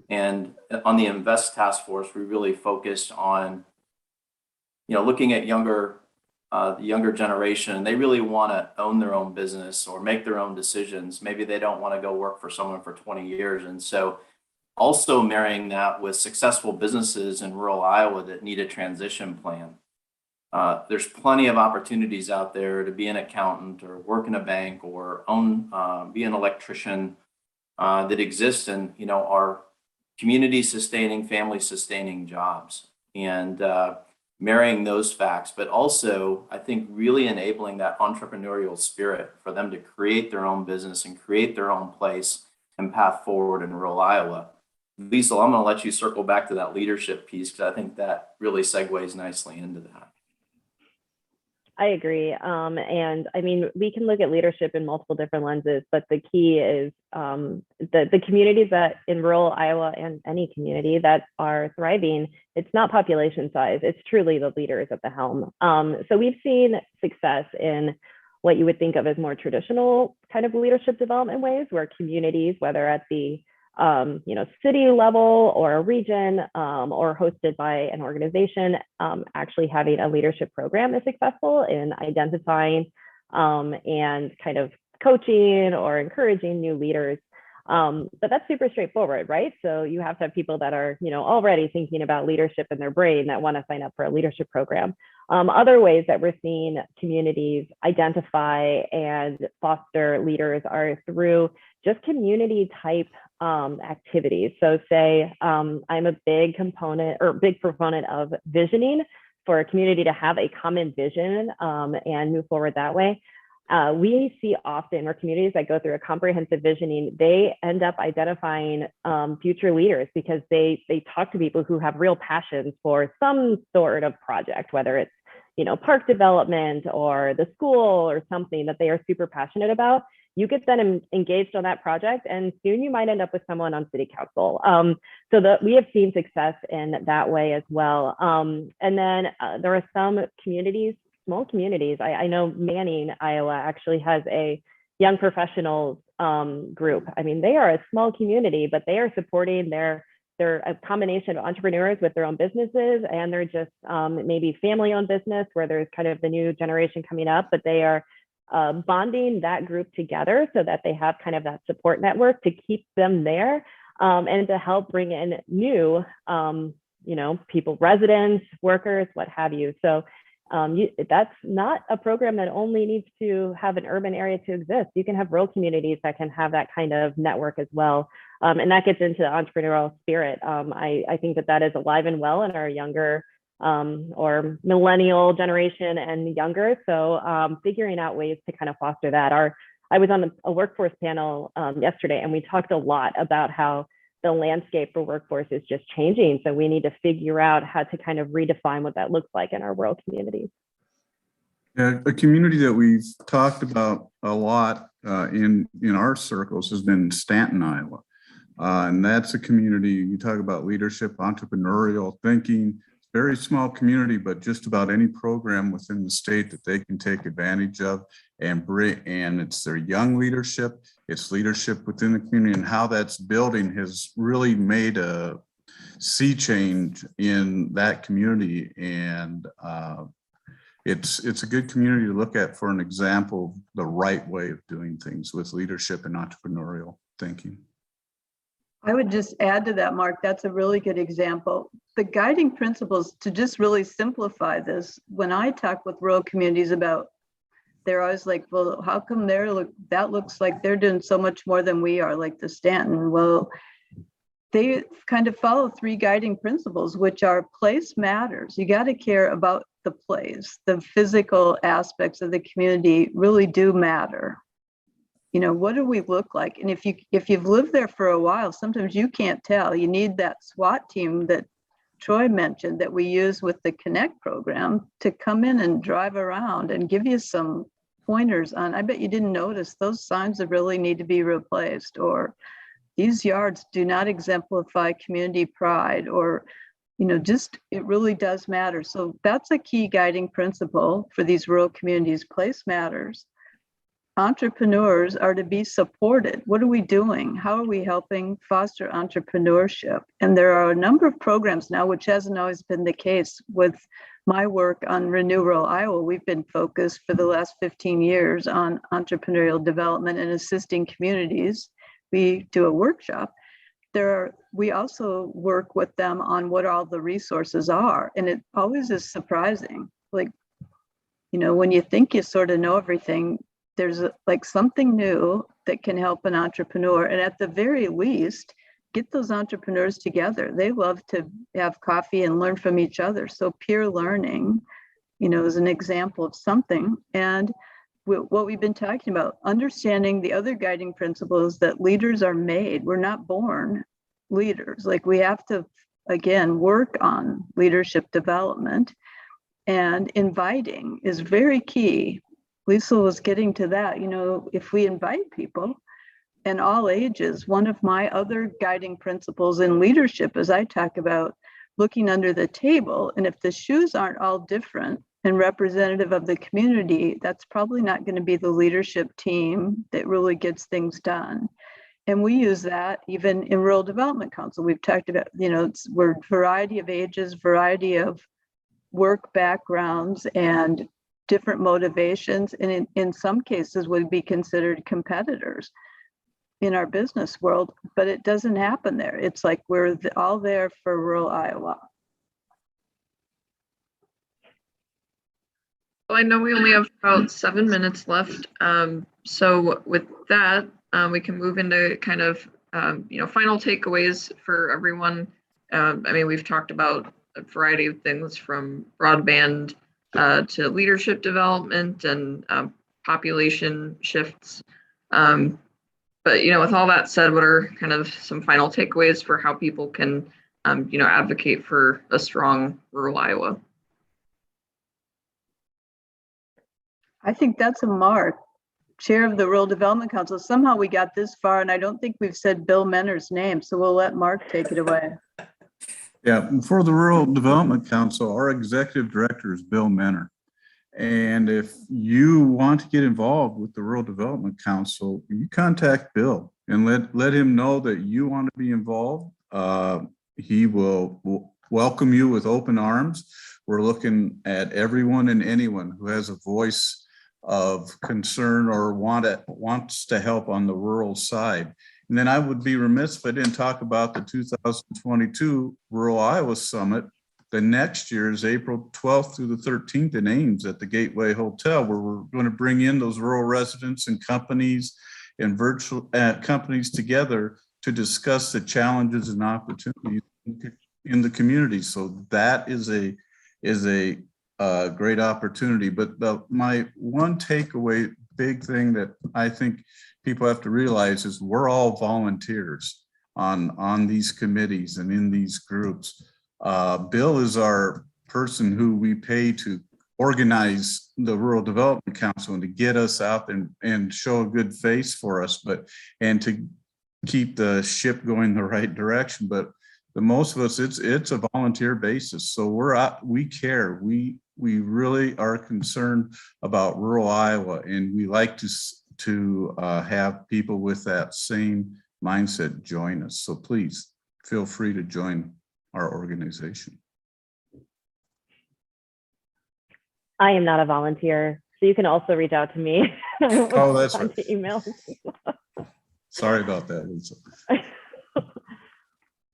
And on the Invest Task Force, we really focused on, you know, looking at the younger generation. They really want to own their own business or make their own decisions. Maybe they don't want to go work for someone for 20 years. And so also marrying that with successful businesses in rural Iowa that need a transition plan. There's plenty of opportunities out there to be an accountant or work in a bank or be an electrician that exist in, you know, are community sustaining, family sustaining jobs. And marrying those facts, but also I think really enabling that entrepreneurial spirit for them to create their own business and create their own place and path forward in rural Iowa. Liesl, I'm going to let you circle back to that leadership piece, because I think that really segues nicely into that. I agree. And I mean, we can look at leadership in multiple different lenses, but the key is the communities that in rural Iowa, and any community that are thriving, it's not population size, it's truly the leaders at the helm. So we've seen success in what you would think of as more traditional kind of leadership development ways, where communities, whether at the you know, city level or a region or hosted by an organization, actually having a leadership program is successful in identifying and kind of coaching or encouraging new leaders. But that's super straightforward, right? So you have to have people that are, you know, already thinking about leadership in their brain that want to sign up for a leadership program. Other ways that we're seeing communities identify and foster leaders are through just community type activities. So say I'm a big proponent of visioning, for a community to have a common vision and move forward that way. We see often where communities that go through a comprehensive visioning, they end up identifying future leaders, because they talk to people who have real passions for some sort of project, whether it's, you know, park development or the school or something that they are super passionate about. You get them engaged on that project, and soon you might end up with someone on city council. So that we have seen success in that way as well. And then there are some communities, small communities. I know Manning, Iowa actually has a young professionals group. I mean, they are a small community, but they are supporting they're a combination of entrepreneurs with their own businesses, and they're just maybe family-owned business where there's kind of the new generation coming up, but they are bonding that group together so that they have kind of that support network to keep them there, and to help bring in new, people, residents, workers, what have you. So that's not a program that only needs to have an urban area to exist. You can have rural communities that can have that kind of network as well. And that gets into the entrepreneurial spirit. I think that is alive and well in our younger or millennial generation and younger. So figuring out ways to kind of foster that. I was on a workforce panel yesterday, and we talked a lot about how the landscape for workforce is just changing. So we need to figure out how to kind of redefine what that looks like in our rural communities. Yeah, a community that we've talked about a lot in our circles has been Stanton, Iowa. And that's a community, you talk about leadership, entrepreneurial thinking, very small community, but just about any program within the state that they can take advantage of and bring, and it's their young leadership, it's leadership within the community, and how that's building has really made a sea change in that community. And it's a good community to look at for an example of the right way of doing things with leadership and entrepreneurial thinking. I would just add to that, Mark, that's a really good example. The guiding principles, to just really simplify this, when I talk with rural communities about, they're always like, well, how come that looks like they're doing so much more than we are, like the Stanton? Well, they kind of follow 3 guiding principles, which are place matters. You got to care about the place. The physical aspects of the community really do matter. What do we look like? And if you've lived there for a while, sometimes you can't tell. You need that SWAT team that Troy mentioned that we use with the Connect program to come in and drive around and give you some pointers on, I bet you didn't notice those signs that really need to be replaced, or these yards do not exemplify community pride, or, it really does matter. So that's a key guiding principle for these rural communities. Place matters. Entrepreneurs are to be supported. What are we doing? How are we helping foster entrepreneurship? And there are a number of programs now, which hasn't always been the case. With my work on Renew Rural Iowa, we've been focused for the last 15 years on entrepreneurial development and assisting communities. We do a workshop. We also work with them on what all the resources are. And it always is surprising. Like, when you think you sort of know everything, there's like something new that can help an entrepreneur. And at the very least, get those entrepreneurs together. They love to have coffee and learn from each other. So peer learning, is an example of something. And what we've been talking about, understanding the other guiding principles that leaders are made. We're not born leaders. Like, we have to, again, work on leadership development, and inviting is very key. Liesl was getting to that, if we invite people in all ages. One of my other guiding principles in leadership is I talk about looking under the table, and if the shoes aren't all different and representative of the community, that's probably not going to be the leadership team that really gets things done. And we use that even in Rural Development Council. We've talked about, we're variety of ages, variety of work backgrounds, and different motivations, and in some cases would be considered competitors in our business world, but it doesn't happen there. It's like we're all there for rural Iowa. Well, I know we only have about 7 minutes left. So with that, we can move into kind of, final takeaways for everyone. We've talked about a variety of things from broadband to leadership development and population shifts. But, with all that said, what are kind of some final takeaways for how people can, advocate for a strong rural Iowa? I think that's a Mark, chair of the Rural Development Council. Somehow we got this far, and I don't think we've said Bill Menner's name, so we'll let Mark take it away. Yeah, for the Rural Development Council, our executive director is Bill Menner. And if you want to get involved with the Rural Development Council, you contact Bill and let him know that you want to be involved. He will welcome you with open arms. We're looking at everyone and anyone who has a voice of concern or wants to help on the rural side. And then I would be remiss if I didn't talk about the 2022 Rural Iowa Summit. The next year is April 12th through the 13th in Ames at the Gateway Hotel, where we're going to bring in those rural residents and companies and virtual companies together to discuss the challenges and opportunities in the community. So that is a great opportunity. But my one takeaway, big thing that I think people have to realize is we're all volunteers on these committees and in these groups. Bill is our person who we pay to organize the Rural Development Council and to get us out and show a good face for us, and to keep the ship going the right direction. But the most of us, it's a volunteer basis. So we care. We really are concerned about rural Iowa, and we like to have people with that same mindset join us. So please feel free to join our organization. I am not a volunteer, so you can also reach out to me. Oh, that's right. Emails. Sorry about that, Lisa.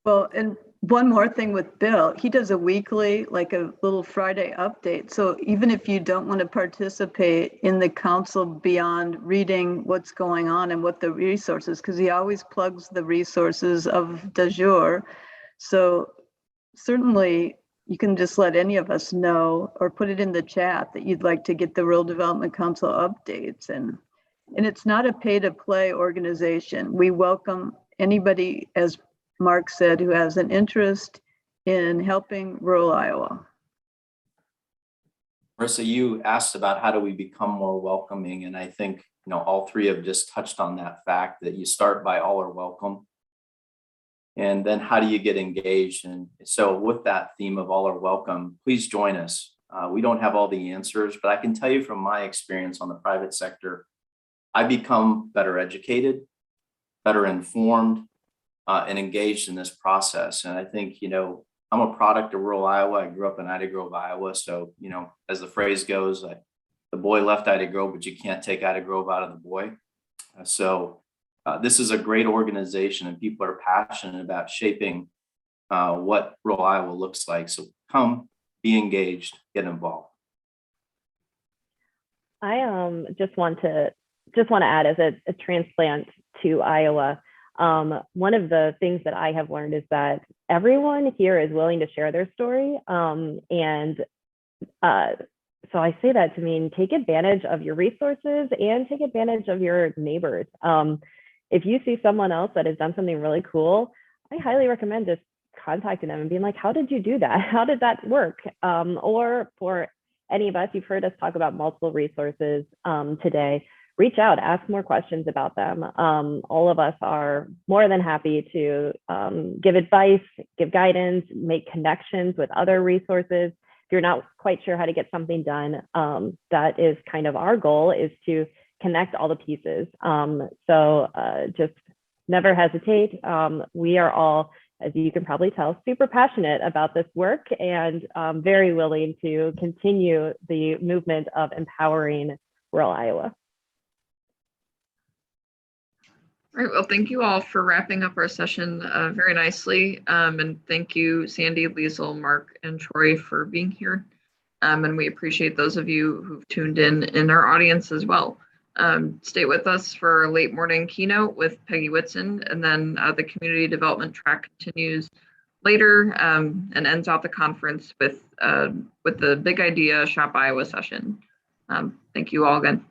Well, and one more thing with Bill, he does a weekly, like a little Friday update. So even if you don't want to participate in the council beyond reading what's going on and what the resources, because he always plugs the resources of du jour. So certainly you can just let any of us know or put it in the chat that you'd like to get the Rural Development Council updates. And it's not a pay to play organization. We welcome anybody, as Mark said, who has an interest in helping rural Iowa. Marissa, you asked about how do we become more welcoming, and I think all three have just touched on that fact that you start by all are welcome, and then how do you get engaged? And so with that theme of all are welcome, please join us. We don't have all the answers, but I can tell you from my experience on the private sector, I become better educated, better informed, and engaged in this process. And I think, I'm a product of rural Iowa. I grew up in Ida Grove, Iowa. So, as the phrase goes, the boy left Ida Grove, but you can't take Ida Grove out of the boy. So this is a great organization, and people are passionate about shaping what rural Iowa looks like. So come, be engaged, get involved. I just want to add, as a transplant to Iowa, one of the things that I have learned is that everyone here is willing to share their story. So I say that to mean take advantage of your resources and take advantage of your neighbors. If you see someone else that has done something really cool, I highly recommend just contacting them and being like, how did you do that? How did that work? Or for any of us, you've heard us talk about multiple resources today. Reach out, ask more questions about them. All of us are more than happy to give advice, give guidance, make connections with other resources. If you're not quite sure how to get something done, that is kind of our goal, is to connect all the pieces. So just never hesitate. We are all, as you can probably tell, super passionate about this work and very willing to continue the movement of empowering rural Iowa. All right, well, thank you all for wrapping up our session very nicely. And thank you, Sandy, Liesl, Mark, and Troy for being here. And we appreciate those of you who've tuned in our audience as well. Stay with us for a late morning keynote with Peggy Whitson, and then the community development track continues later and ends out the conference with the Big Idea Shop Iowa session. Thank you all again.